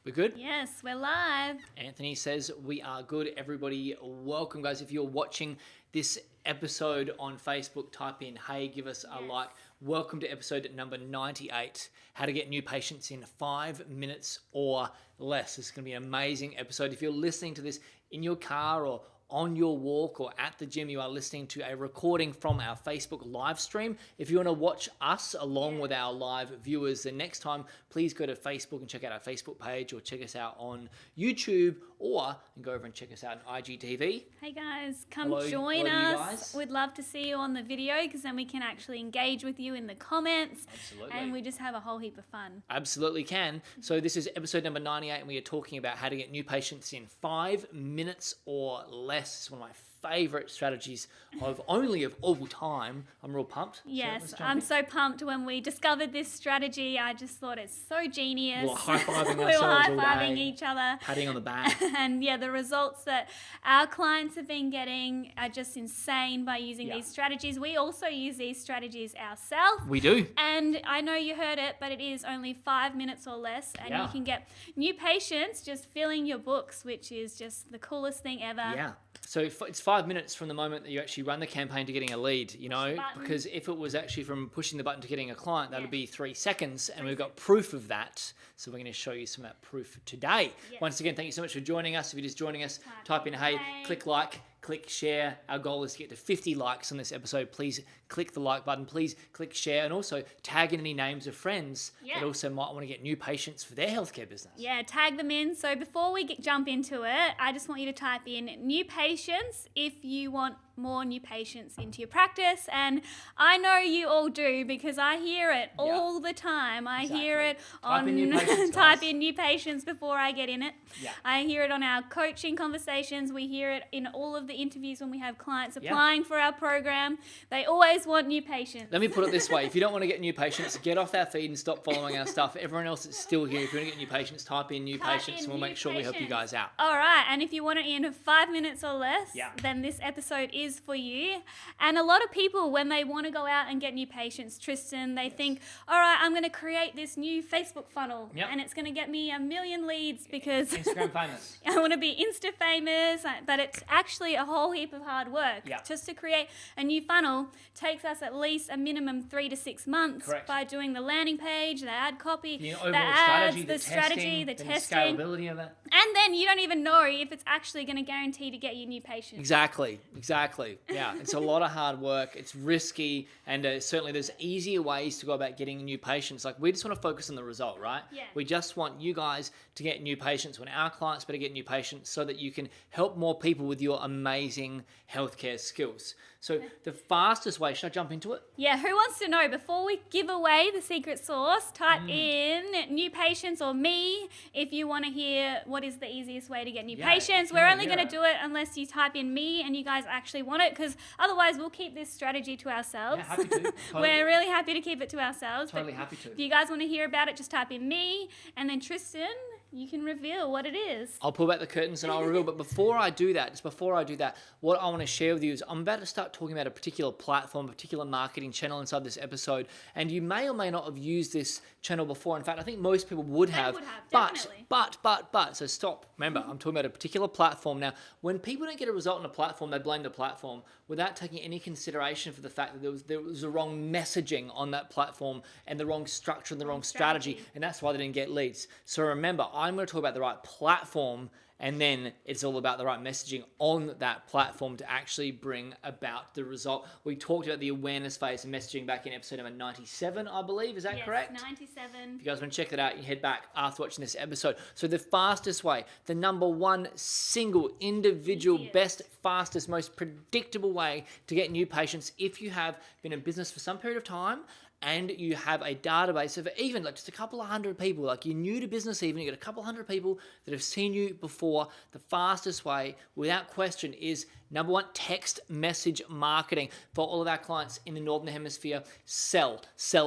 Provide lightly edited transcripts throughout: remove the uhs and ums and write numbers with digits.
We're good? Yes, we're live. Anthony says we are good. Everybody, welcome, guys. If you're watching this episode on Facebook, type in, hey, give us a like. Welcome to episode number 98, how to get new patients in 5 minutes or less. This is going to be an amazing episode. If you're listening to this in your car or on your walk or at the gym, you are listening to a recording from our Facebook live stream. If you want to watch us along with our live viewers, then next time, please go to Facebook and check out our Facebook page, or check us out on YouTube, or go over and check us out on IGTV. Hey guys, come join us. We'd love to see you on the video, because then we can actually engage with you in the comments. Absolutely. And we just have a whole heap of fun. Absolutely can. So this is episode number 98, and we are talking about how to get new patients in 5 minutes or less. It's one of my favorite strategies of all time. I'm real pumped. Yes, I'm so pumped. When we discovered this strategy, I just thought it's so genius. We were high-fiving We ourselves were all high-fiving day, each other. patting on the back. And yeah, the results that our clients have been getting are just insane by using these strategies. We also use these strategies ourselves. We do. And I know you heard it, but it is only 5 minutes or less. And you can get new patients just filling your books, which is just the coolest thing ever. Yeah. So it's 5 minutes from the moment that you actually run the campaign to getting a lead, you know, because if it was actually from pushing the button to getting a client, that would be 3 seconds, and we've got proof of that. So we're going to show you some of that proof today. Once again, thank you so much for joining us. If you're just joining us, type in, hey, click like, click share. Our goal is to get to 50 likes on this episode. Please click the like button. Please click share, and also tag in any names of friends that also might want to get new patients for their healthcare business. Yeah, tag them in. So before we jump into it, I just want you to type in new patients if you want more new patients into your practice. And I know you all do, because I hear it all the time. I hear it on type in new patients before I get in it. I hear it on our coaching conversations. We hear it in all of the interviews when we have clients applying for our program. They always want new patients. Let me put it this way. If you don't want to get new patients, get off our feed and stop following our stuff. Everyone else is still here. If you want to get new patients, type in new patients, and we'll make sure we help you guys out. All right. And if you want it in 5 minutes or less, then this episode is for you. And a lot of people, when they want to go out and get new patients, Tristan, they think, all right, I'm going to create this new Facebook funnel and it's going to get me 1 million leads because Instagram famous. I want to be Insta famous. But it's actually a whole heap of hard work. Just to create a new funnel takes us at least a minimum 3 to 6 months by doing the landing page, the ad copy, the ads, the strategy, the testing, the scalability of that. and then you don't even know if it's actually going to guarantee to get you new patients. Exactly. Yeah, it's a lot of hard work. It's risky, and certainly there's easier ways to go about getting new patients. Like, we just want to focus on the result, right? We just want you guys to get new patients. When our clients better get new patients, so that you can help more people with your amazing healthcare skills. So the fastest way, should I jump into it? Yeah, who wants to know? Before we give away the secret sauce, type in new patients or me if you want to hear what is the easiest way to get new patients. We're only going to do it unless you type in me and you guys actually want it, because otherwise we'll keep this strategy to ourselves. Yeah, happy to. Totally. We're really happy to keep it to ourselves. Totally happy to. If you guys want to hear about it, just type in me, and then Tristan, you can reveal what it is. I'll pull back the curtains and I'll reveal. But before I do that, what I want to share with you is I'm about to start talking about a particular platform, a particular marketing channel inside this episode. And you may or may not have used this channel before. In fact, I think most people would have. Definitely. But, so stop. Remember, I'm talking about a particular platform. Now, when people don't get a result on a platform, they blame the platform without taking any consideration for the fact that there was the wrong messaging on that platform and the wrong structure and the wrong strategy. And that's why they didn't get leads. So remember, I'm going to talk about the right platform, and then it's all about the right messaging on that platform to actually bring about the result. We talked about the awareness phase and messaging back in episode number 97, I believe. Is that correct? Yes, 97. If you guys want to check that out, you head back after watching this episode. So the fastest way, the number one single, individual, best, fastest, most predictable way to get new patients, if you have been in business for some period of time and you have a database of even like just a couple of hundred people, like you're new to business even, you got a couple hundred people that have seen you before, the fastest way, without question, is number one, text message marketing. For all of our clients in the Northern Hemisphere, cell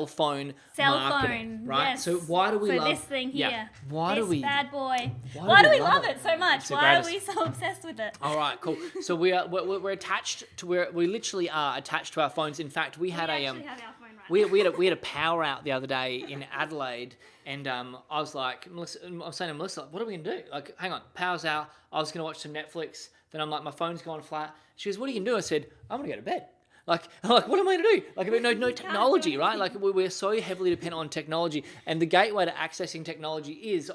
phone marketing, right? Yes. So why do we love this thing here? Yeah. This bad boy. Why do we love it so much? Why are we so obsessed with it? All right, cool. So we're attached to we literally are attached to our phones. In fact, we had actually have our phone we had a power out the other day in Adelaide, and I was like, Melissa, I was saying to Melissa, what are we gonna do? Like, hang on, power's out. I was gonna watch some Netflix. Then I'm like, my phone's gone flat. She goes, what are you gonna do? I said, I'm gonna go to bed. Like, what am I going to do? Like, no technology, right? Like, we're so heavily dependent on technology. And the gateway to accessing technology is,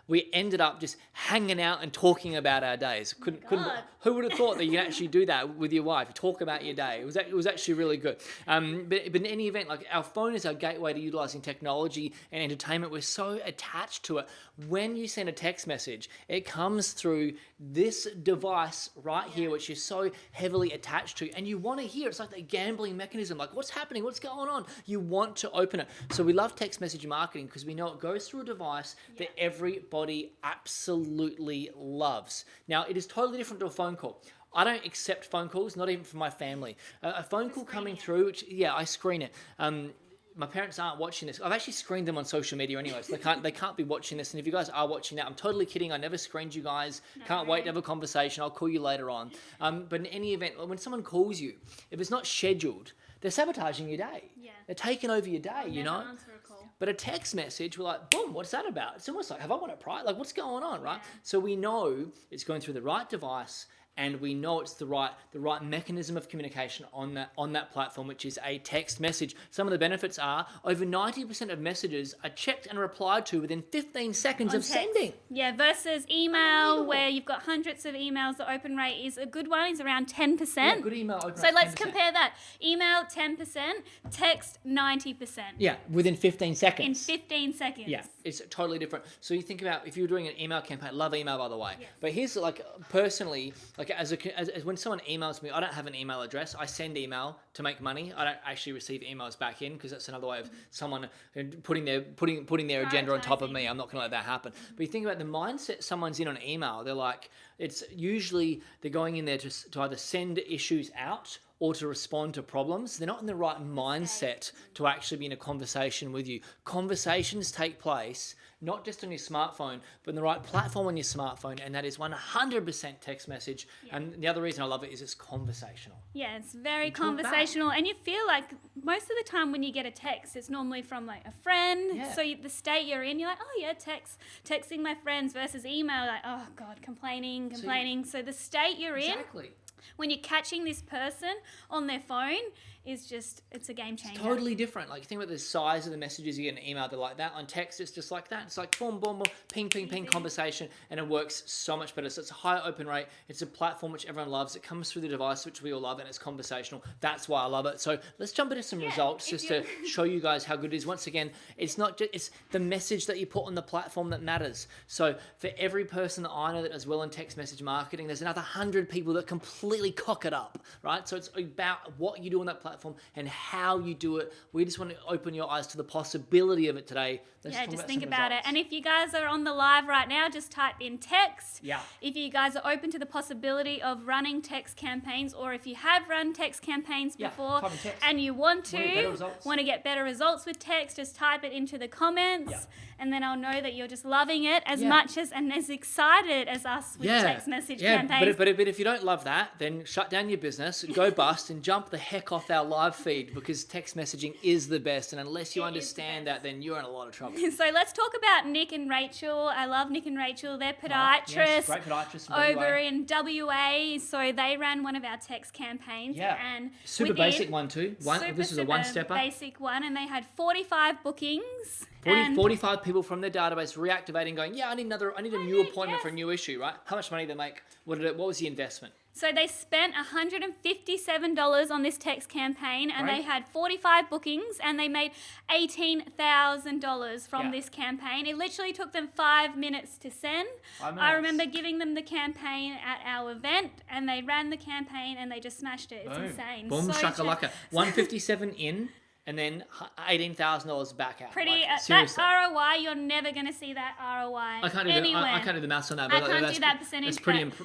we ended up just hanging out and talking about our days. Who would have thought that you could actually do that with your wife? Talk about your day. It was actually really good. But in any event, like, our phone is our gateway to utilizing technology and entertainment. We're so attached to it. When you send a text message, it comes through this device right here, which you're so heavily attached to, and you want to hear. It's like the gambling mechanism. Like, what's happening? What's going on? You want to open it. So we love text message marketing because we know it goes through a device that everybody absolutely loves. Now, it is totally different to a phone call. I don't accept phone calls, not even from my family. A phone call coming through, which, I screen it. My parents aren't watching this. I've actually screened them on social media anyway, so they can't be watching this. And if you guys are watching that, I'm totally kidding. I never screened you guys. No. Can't wait to have a conversation. I'll call you later on. But in any event, when someone calls you, if it's not scheduled, they're sabotaging your day. Yeah. They're taking over your day, you know? Answer a call. But a text message, we're like, boom, what's that about? It's almost like, have I won a prize? Like, what's going on, right? Yeah. So we know it's going through the right device, and we know it's the right mechanism of communication on that platform, which is a text message. Some of the benefits are over 90% of messages are checked and replied to within 15 seconds of sending. Yeah, versus email where you've got hundreds of emails. The open rate is a good one, is around 10%. Yeah, good email open rate. So let's compare that. Email 10%, text 90%. Yeah, within 15 seconds. In 15 seconds. Yeah, it's totally different. So you think about if you're doing an email campaign. Love email, by the way. Yes. But here's personally. As when someone emails me, I don't have an email address. I send email to make money. I don't actually receive emails back in because that's another way of someone putting their agenda on top of me. I'm not going to let that happen. But you think about the mindset someone's in on email. They're like, it's usually they're going in there to either send issues out or to respond to problems. They're not in the right mindset to actually be in a conversation with you. Conversations take place not just on your smartphone, but in the right platform on your smartphone, and that is 100% text message. Yeah. And the other reason I love it is it's conversational. Yeah, it's very conversational, and you feel like most of the time when you get a text, it's normally from like a friend. Yeah. So the state you're in, you're like, oh yeah, texting my friends versus email, like, oh God, complaining. So the state you're in, when you're catching this person on their phone, is just, it's a game changer. It's totally different. Like, you think about the size of the messages you get in email, they're like that. On text, it's just like that. It's like boom, boom, boom, ping, ping, ping, conversation, and it works so much better. So it's a higher open rate. It's a platform which everyone loves. It comes through the device, which we all love, and it's conversational. That's why I love it. So let's jump into some results just to show you guys how good it is. Once again, it's not just, it's the message that you put on the platform that matters. So for every person that I know that does well in text message marketing, there's another 100 people that completely cock it up, right? So it's about what you do on that platform and how you do it. We just want to open your eyes to the possibility of it today. Just think about it. And if you guys are on the live right now, just type in text. Yeah. If you guys are open to the possibility of running text campaigns, or if you have run text campaigns before and you want to get better results with text, just type it into the comments. Yeah. And then I'll know that you're just loving it as much as and as excited as us with text message campaigns. But if you don't love that, then shut down your business, go bust, and jump the heck off our live feed, because text messaging is the best. And unless you understand that, then you're in a lot of trouble. So let's talk about Nick and Rachel. I love Nick and Rachel. They're podiatrists. Yes, great podiatrists over in WA. So they ran one of our text campaigns. Yeah. And super basic one too. This is a one-stepper. Basic one, and they had 45 bookings. 45 people from their database reactivating, going, I need a new appointment for a new issue, right? How much money did they make? What was the investment? So they spent $157 on this text campaign, and they had 45 bookings, and they made $18,000 from this campaign. It literally took them 5 minutes to send. I remember giving them the campaign at our event, and they ran the campaign, and they just smashed it. It's insane. Boom, shakalaka. 157 in. and then $18,000 back out. Pretty Like, that seriously. ROI, you're never going to see that ROI I can't do the maths on that. I But can't do that percentage.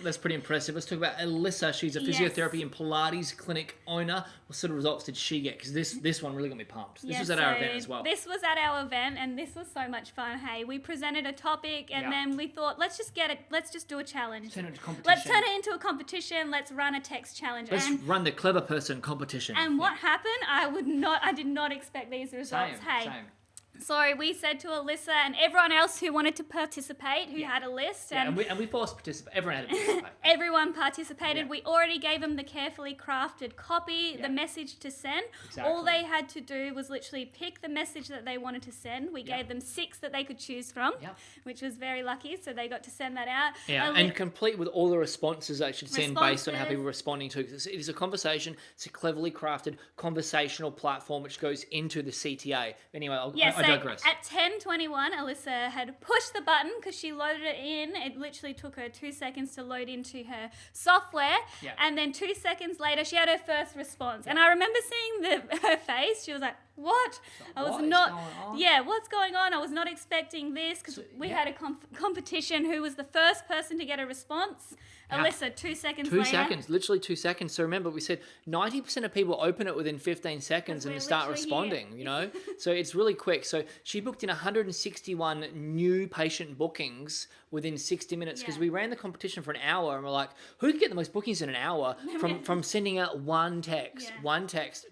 That's pretty impressive. Let's talk about Alissa. She's a physiotherapy and Pilates clinic owner. What sort of results did she get? Because this one really got me pumped. This was at our event as well. This was at our event, and this was so much fun. Hey, we presented a topic, and then we thought, let's just do a challenge. Turn it into competition. Let's turn it into a competition. Let's run a text challenge. Let's run the clever person competition. And what happened? I did not expect these results. Same. So we said to Alissa and everyone else who wanted to participate, who had a list. And we forced participate. Everyone had to participate. Everyone participated. Yeah. We already gave them the carefully crafted copy, the message to send. Exactly. All they had to do was literally pick the message that they wanted to send. We gave them 6 that they could choose from, which was very lucky. So they got to send that out. Yeah, and complete with all the responses they should send based on how people are responding to it. It is a conversation. It's a cleverly crafted conversational platform which goes into the CTA. Anyway, I digress. At 10:21, Alissa had pushed the button because she loaded it in. It literally took her 2 seconds to load into her software. Yeah. And then 2 seconds later, she had her first response. And I remember seeing her face. She was like, what? What is going on? Yeah, what's going on? I was not expecting this because we had a competition. Who was the first person to get a response? Alissa, 2 seconds later. 2 seconds, literally 2 seconds. So remember, we said 90% of people open it within 15 seconds and start responding, you know? So it's really quick. So she booked in 161 new patient bookings within 60 minutes because we ran the competition for an hour and we're like, who can get the most bookings in an hour from sending out one text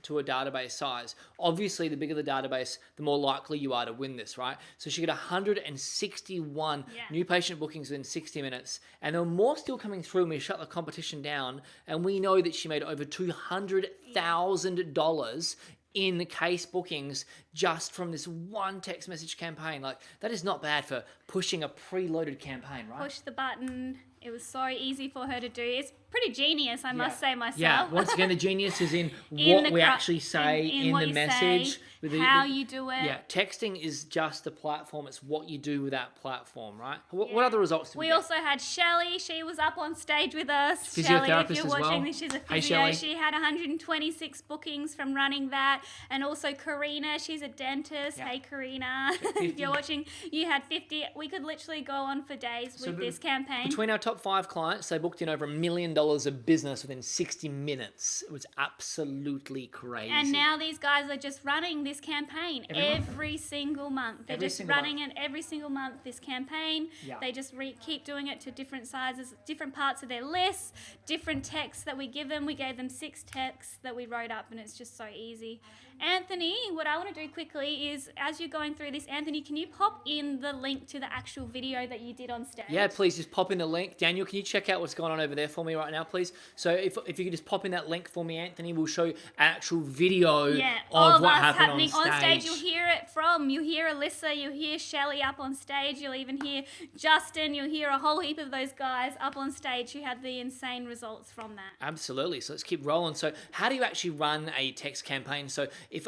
to a database size? Obviously, the bigger the database, the more likely you are to win this, right? So she got 161 new patient bookings within 60 minutes, and there were more still coming through when we shut the competition down, and we know that she made over $200,000 in case bookings just from this one text message campaign. Like, that is not bad for pushing a preloaded campaign, right? Push the button. It was so easy for her to do. It's pretty genius, I must say myself. Yeah, once again, the genius is in what we actually say in the message. How you do it. Yeah, texting is just the platform. It's what you do with that platform, right? What other results did we get? Also had Shelley. She was up on stage with us. Physiotherapist Shelley, if you're as watching well. this, she's a physio. Hey, Shelley. She had 126 bookings from running that. And also Karina, she's a dentist. Hey, Karina. If you're watching, you had 50. We could literally go on for days with this campaign. Between our top 5 clients, they booked in over $1 million of business within 60 minutes. It was absolutely crazy. And now these guys are just running this campaign every single month. They're just running it every single month, this campaign. Yeah. They just keep doing it to different sizes, different parts of their lists, different texts that we give them. We gave them 6 texts that we wrote up, and it's just so easy. Anthony, what I want to do quickly is, as you're going through this, Anthony, can you pop in the link to the actual video that you did on stage? Yeah, please just pop in the link. Daniel, can you check out what's going on over there for me right now, please? So if you could just pop in that link for me, Anthony, we'll show you actual video of what happened on stage. On stage, you'll hear it from. You'll hear Alissa, you'll hear Shelley up on stage, you'll even hear Justin, you'll hear a whole heap of those guys up on stage who had the insane results from that. Absolutely. So let's keep rolling. So how do you actually run a text campaign? So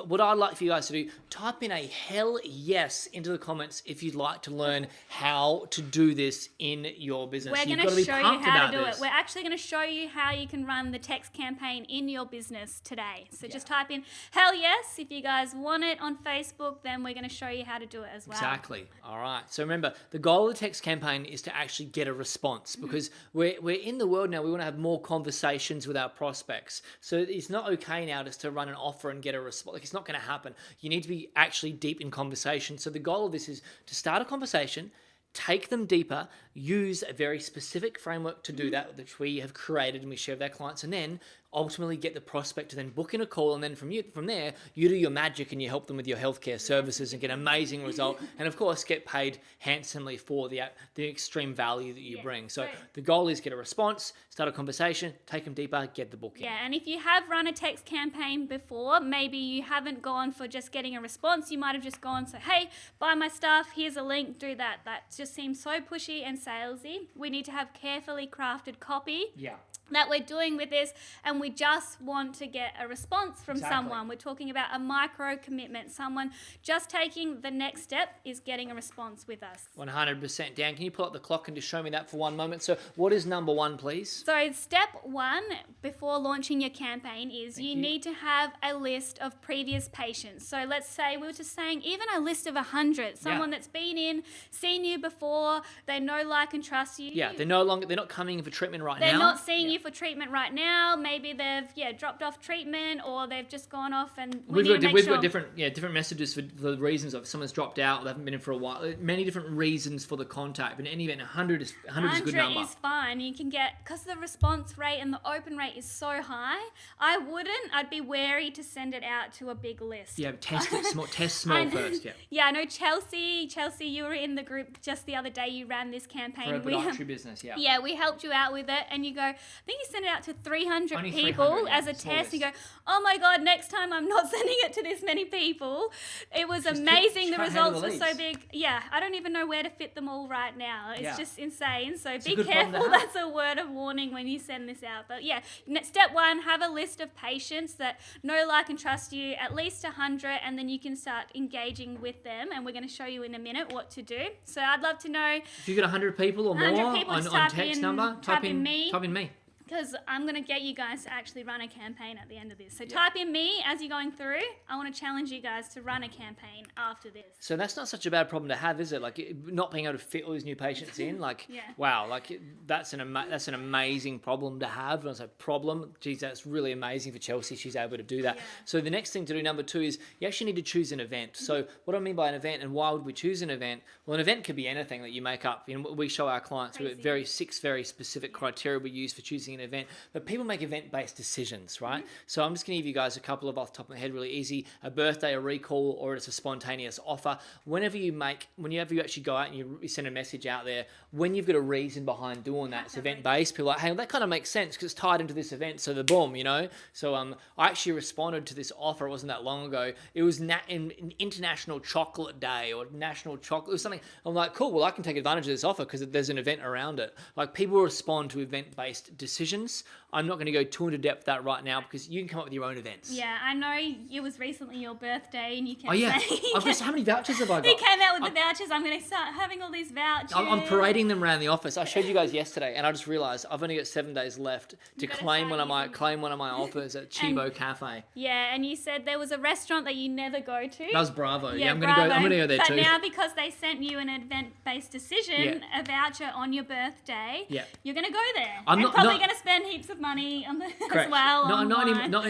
what I'd like for you guys to do, type in a hell yes into the comments if you'd like to learn how to do this in your business. We're going to show you how to do it. We're actually going to show you how you can run the text campaign in your business today. So just type in hell yes. If you guys want it on Facebook, then we're going to show you how to do it as well. Exactly. All right. So remember, the goal of the text campaign is to actually get a response because we're in the world now. We want to have more conversations with our prospects. So it's not okay now just to run an offer and get a response. Like, it's not going to happen. You need to be actually deep in conversation. So the goal of this is to start a conversation, take them deeper, use a very specific framework to do that, which we have created and we share with our clients, and then ultimately get the prospect to then book in a call, and then from there you do your magic and you help them with your healthcare services and get an amazing result, and of course get paid handsomely for the extreme value that you bring. So the goal is get a response, start a conversation, take them deeper, get the booking. Yeah, and if you have run a text campaign before, maybe you haven't gone for just getting a response. You might have just gone, so hey, buy my stuff, here's a link, do that. That just seems so pushy and salesy. We need to have carefully crafted copy. Yeah. that we're doing with this, and we just want to get a response from someone. We're talking about a micro commitment. Someone just taking the next step is getting a response with us. 100%. Dan, can you pull up the clock and just show me that for one moment? So what is number one, please? So step one before launching your campaign is you need to have a list of previous patients. So let's say, we were just saying, even a list of 100, someone that's been in, seen you before, they know, like, and trust you. Yeah, they're not coming in for treatment right now. They're not seeing you for treatment right now. Maybe they've dropped off treatment, or they've just gone off, and we've got different messages for the reasons of someone's dropped out, or they haven't been in for a while. Many different reasons for the contact. But in any event, 100 is a good number. 100 is fine. You can get, because the response rate and the open rate is so high. I'd be wary to send it out to a big list. Yeah, test it small. Test small first. Yeah. Yeah, I know Chelsea, you were in the group just the other day. You ran this campaign. For a podiatry business. Yeah. Yeah, we helped you out with it, and you go, I think you sent it out to 300 Only people 300, as a test. You go, oh my God, next time I'm not sending it to this many people. It was amazing. The results were so big. Yeah, I don't even know where to fit them all right now. It's just insane. So be careful. That's a word of warning when you send this out. But yeah, step one, have a list of patients that know, like, and trust you, at least 100, and then you can start engaging with them. And we're going to show you in a minute what to do. So I'd love to know if you've got 100 people or more on text number, type in me. Because I'm going to get you guys to actually run a campaign at the end of this. So type in me as you're going through. I want to challenge you guys to run a campaign after this. So that's not such a bad problem to have, is it? Like, not being able to fit all these new patients in. Like, wow, like that's an amazing problem to have. And I was like, problem? Geez, that's really amazing for Chelsea. She's able to do that. Yeah. So the next thing to do, number two, is you actually need to choose an event. So what do I mean by an event, and why would we choose an event? Well, an event could be anything that you make up. You know, we show our clients we've got six very specific criteria we use for choosing an event. But people make event-based decisions, right? So I'm just going to give you guys a couple of off the top of my head, really easy: a birthday, a recall, or it's a spontaneous offer. Whenever you actually go out and you send a message out there, when you've got a reason behind doing that, it's event-based. People are like, hey, well, that kind of makes sense because it's tied into this event. So the boom, you know. So I actually responded to this offer. It wasn't that long ago. It was an International Chocolate Day or National Chocolate. It was something. I'm like, cool. Well, I can take advantage of this offer because there's an event around it. Like, people respond to event-based decisions. I'm not going to go too into depth that right now because you can come up with your own events. Yeah, I know it was recently your birthday and you kept saying... how many vouchers have I got? He came out with the vouchers. I'm going to start having all these vouchers. I'm parading them around the office. I showed you guys yesterday and I just realised I've only got 7 days left to claim one of my offers at Chibo Cafe. Yeah, and you said there was a restaurant that you never go to. That was Bravo. Yeah, I'm going to go there too. But now, because they sent you an event-based decision, a voucher on your birthday, you're going to go there. I'm probably going to spend heaps of money on as well.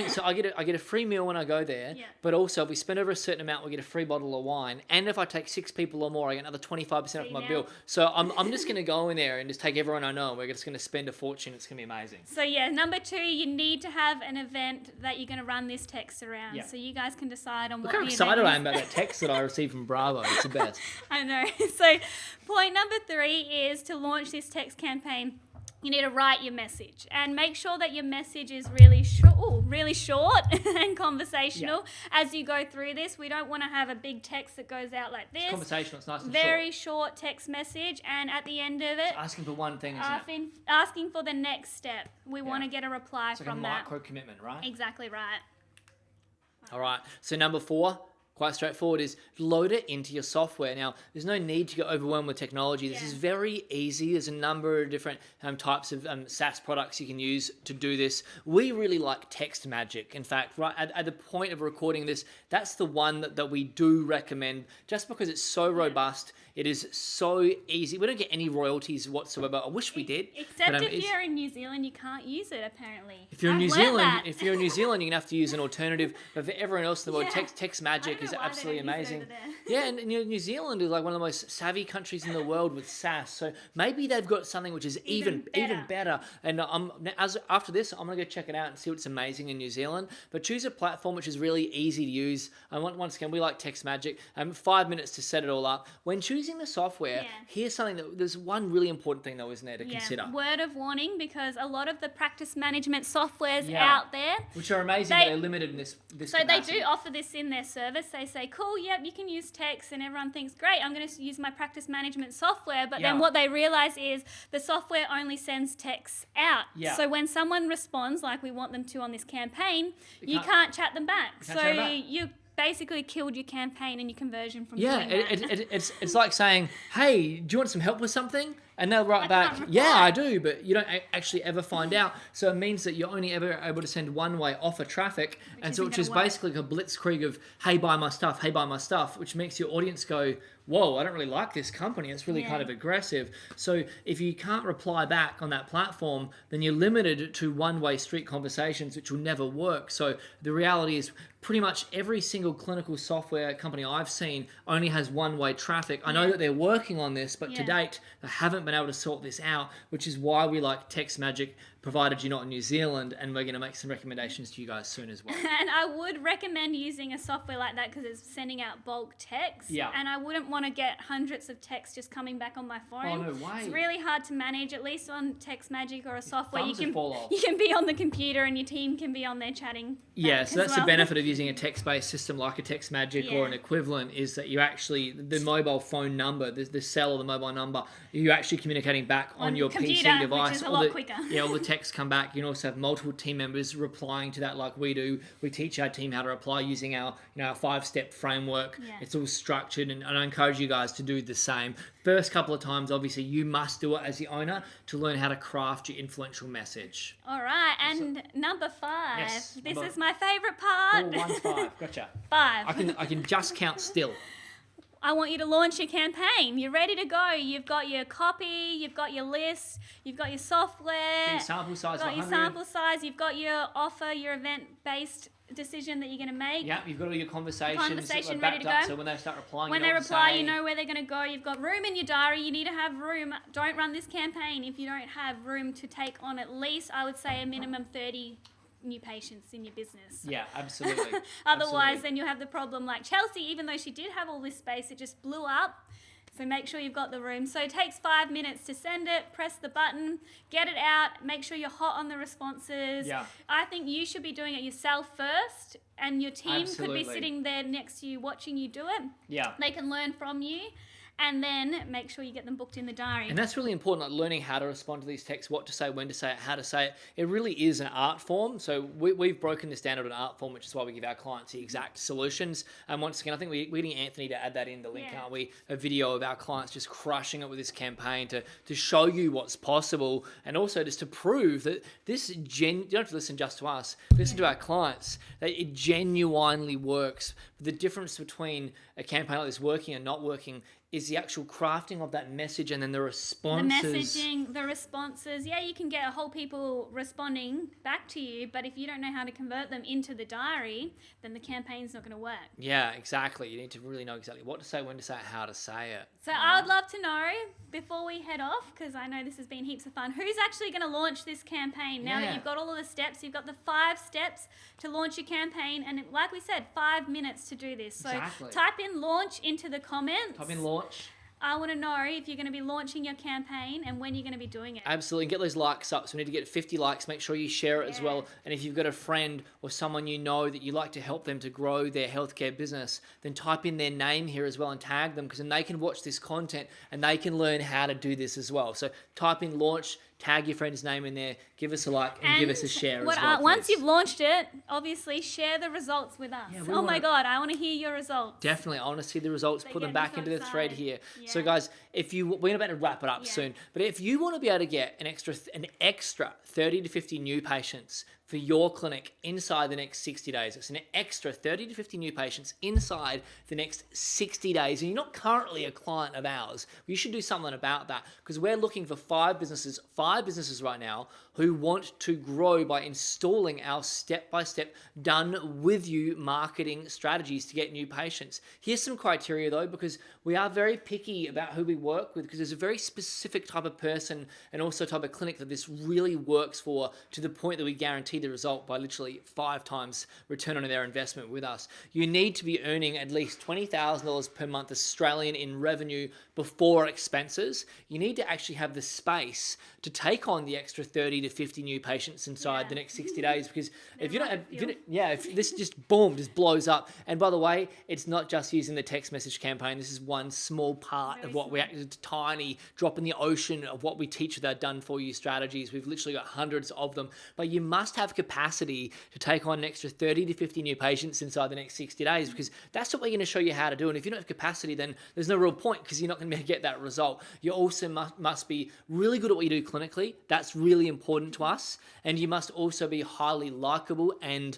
So I get a free meal when I go there, but also if we spend over a certain amount, we get a free bottle of wine. And if I take 6 people or more, I get another 25% off my bill. So I'm just going to go in there and just take everyone I know, and we're just going to spend a fortune. It's going to be amazing. So number 2, you need to have an event that you're going to run this text around. Yeah. So you guys can decide on what the event is. Look how excited I am about that text that I received from Bravo. It's the best. I know. So point number 3 is to launch this text campaign. You need to write your message and make sure that your message is really short and conversational as you go through this. We don't want to have a big text that goes out like this. It's conversational. It's nice and very short text message, and at the end of it, it's asking for one thing, isn't it? Asking for the next step. We want to get a reply from that. It's like a micro commitment, right? Exactly right. All right. So number 4. Quite straightforward, is load it into your software. Now, there's no need to get overwhelmed with technology. This is very easy. There's a number of different types of SaaS products you can use to do this. We really like Text Magic. In fact, right at the point of recording this, that's the one that we do recommend, just because it's so robust. It is so easy. We don't get any royalties whatsoever. I wish we did. Except if you're in New Zealand, you can't use it, apparently. If you're in New Zealand, you're going to have to use an alternative. But for everyone else in the world, Text Magic is absolutely amazing. Yeah, and New Zealand is like one of the most savvy countries in the world with SaaS. So maybe they've got something which is even better. And after this, I'm going to go check it out and see what's amazing in New Zealand. But choose a platform which is really easy to use. And once again, we like Text Magic. 5 minutes to set it all up. When choosing the software, here's something there's one really important thing though, isn't there, to consider. Word of warning, because a lot of the practice management softwares out there, which are amazing, but they're limited in this so capacity. They do offer this in their service. They say, cool, you can use techs and everyone thinks, great, I'm going to use my practice management software. But then Yeah. what they realize is the software only sends texts out. Yeah. So when someone responds like we want them to on this campaign, you can't- can't chat them back. can't So chat them back. you basically killed your campaign and your conversion from Yeah, doing that. it's like saying, hey, do you want some help with something? And they'll write I back, can't reply. yeah, I do, but you don't actually ever find out. So it means that you're only ever able to send one-way offer traffic, which is gonna work. basically a blitzkrieg of, hey, buy my stuff, which makes your audience go, whoa, I don't really like this company. It's really kind of aggressive. So if you can't reply back on that platform, then you're limited to one-way street conversations, which will never work. So the reality is pretty much every single clinical software company I've seen only has one-way traffic. I know that they're working on this, but to date, they haven't been able to sort this out, which is why we like Text Magic, provided you're not in New Zealand, and we're going to make some recommendations to you guys soon as well. And I would recommend using a software like that because it's sending out bulk text. Yeah. And I wouldn't want to get hundreds of texts just coming back on my phone. Oh, no way. It's really hard to manage. At least on Text Magic or a software, Thumbs would fall off. you can be on the computer and your team can be on there chatting. Yeah, back so that's as the well. benefit of using a text-based system like a Text Magic or an equivalent, is that you actually, the mobile phone number, the cell or the mobile number, you're actually communicating back on your computer, PC device. which is a All lot the- quicker. Yeah, all the texts come back. You can also have multiple team members replying to that like we do. We teach our team how to reply using our, our 5-step framework. Yeah. It's all structured, and I encourage you guys to do the same. First couple of times, obviously, you must do it as the owner to learn how to craft your influential message. All right, and number 5. Yes, This number- is my favourite part. Oh, 1's 5. Gotcha. 5. I can just count still. I want you to launch your campaign. You're ready to go. You've got your copy, you've got your list, you've got your software, Your sample size, you've got your 100. sample size, you've got your offer, your event-based decision that you're going to make. Yeah, you've got all your conversations Conversation backed ready to up, go. so when they start replying, When you they know what to reply, say. you know where they're going to go. You've got room in your diary. You need to have room. Don't run this campaign if you don't have room to take on at least, I would say, a minimum 30 new patients in your business. Yeah, absolutely. Otherwise, Absolutely. then you'll have the problem like Chelsea, even though she did have all this space, it just blew up. So make sure you've got the room. So it takes 5 minutes to send it, press the button, get it out, make sure you're hot on the responses. Yeah. I think you should be doing it yourself first, and your team could Absolutely. be sitting there next to you watching you do it. Yeah. They can learn from you, and then make sure you get them booked in the diary. And that's really important, like learning how to respond to these texts, what to say, when to say it, how to say it. It really is an art form. So we've broken this down to an art form, which is why we give our clients the exact solutions. And once again, I think we need Anthony to add that in the link, Yeah. aren't we? A video of our clients just crushing it with this campaign to show you what's possible, and also just to prove that this you don't have to listen just to us, listen to our clients, that it genuinely works. The difference between a campaign like this working and not working is the actual crafting of that message, and then the responses. The messaging, the responses. Yeah, you can get a whole people responding back to you, but if you don't know how to convert them into the diary, then the campaign's not going to work. Yeah, exactly. You need to really know exactly what to say, when to say it, how to say it. So I would love to know, before we head off, because I know this has been heaps of fun, who's actually going to launch this campaign now Yeah. that you've got all of the steps? You've got the 5 steps to launch your campaign, and like we said, 5 minutes to do this. So Exactly. type in launch into the comments. Type in launch. I want to know if you're going to be launching your campaign and when you're going to be doing it. Absolutely. And get those likes up. So we need to get 50 likes. Make sure you share it as well. And if you've got a friend or someone you know that you like to help them to grow their healthcare business, then type in their name here as well and tag them, because then they can watch this content and they can learn how to do this as well. So type in launch, tag your friend's name in there, give us a like, and give us a share as well. Once please. you've launched it, obviously share the results with us. Yeah, we Oh my wanna- God, I want to hear your results. Definitely, I want to see the results. They Put them get me back so into the thread excited. here. Yeah. So, guys, we're about to wrap it up Yeah. soon. But if you want to be able to get an extra 30 to 50 new patients for your clinic inside the next 60 days, it's an extra 30 to 50 new patients inside the next 60 days, and you're not currently a client of ours, you should do something about that, because we're looking for 5 businesses right now who want to grow by installing our step-by-step done with you marketing strategies to get new patients. Here's some criteria though, because we are very picky about who we work with, because there's a very specific type of person and also type of clinic that this really works for, to the point that we guarantee guarantee the result by literally 5 times return on their investment with us. You need to be earning at least $20,000 per month Australian in revenue before expenses. You need to actually have the space to take on the extra 30 to 50 new patients inside the next 60 days, because if you don't have, if this just blows up. And by the way, it's not just using the text message campaign. This is one small part of what we actually, it's a tiny drop in the ocean of what we teach with our done for you strategies. We've literally got hundreds of them, but you must have capacity to take on an extra 30 to 50 new patients inside the next 60 days, because that's what we're going to show you how to do. And if you don't have capacity, then there's no real point, because you're not going to be able to get that result. You also must be really good at what you do clinically. That's really important to us. And you must also be highly likable and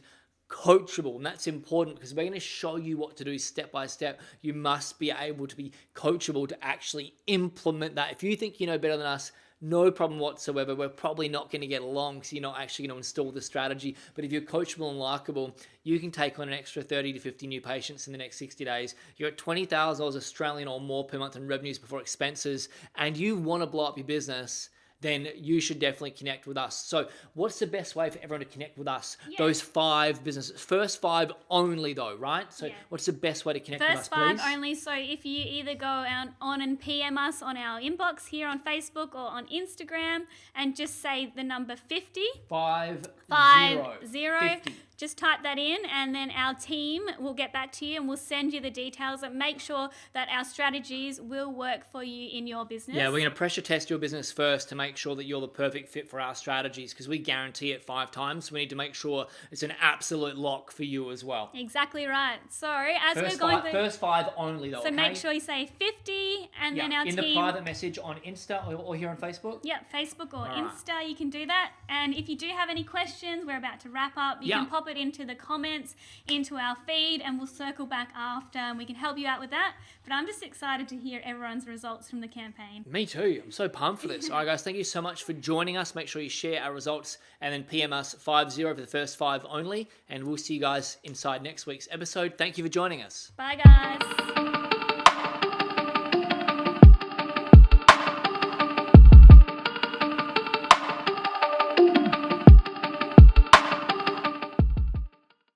coachable, and that's important because we're going to show you what to do step by step. You must be able to be coachable to actually implement that. If you think you know better than us, no problem whatsoever. We're probably not going to get along because you're not actually going to install the strategy. But if you're coachable and likable, you can take on an extra 30 to 50 new patients in the next 60 days. You're at $20,000 Australian or more per month in revenues before expenses, and you want to blow up your business, then you should definitely connect with us. So what's the best way for everyone to connect with us? Those 5 businesses. First 5 only though, right? So what's the best way to connect with us, please? First 5 only. So if you either go on and PM us on our inbox here on Facebook or on Instagram and just say the number 50. 50. 50. Just type that in, and then our team will get back to you and we'll send you the details and make sure that our strategies will work for you in your business. Yeah, we're going to pressure test your business first to make sure that you're the perfect fit for our strategies, because we guarantee it 5 times. So we need to make sure it's an absolute lock for you as well. Exactly right. So as we're going through... First 5 only though, So make sure you say 50 and then our team... In the private message on Insta or here on Facebook? Yeah, Facebook or Insta, you can do that. And if you do have any questions, we're about to wrap up. You can pop it into the comments, into our feed, and we'll circle back after and we can help you out with that. But I'm just excited to hear everyone's results from the campaign. Me too. I'm so pumped for this. All right, guys, thank you so much for joining us. Make sure you share our results and then PM us 50 for the first 5 only. And we'll see you guys inside next week's episode. Thank you for joining us. Bye, guys.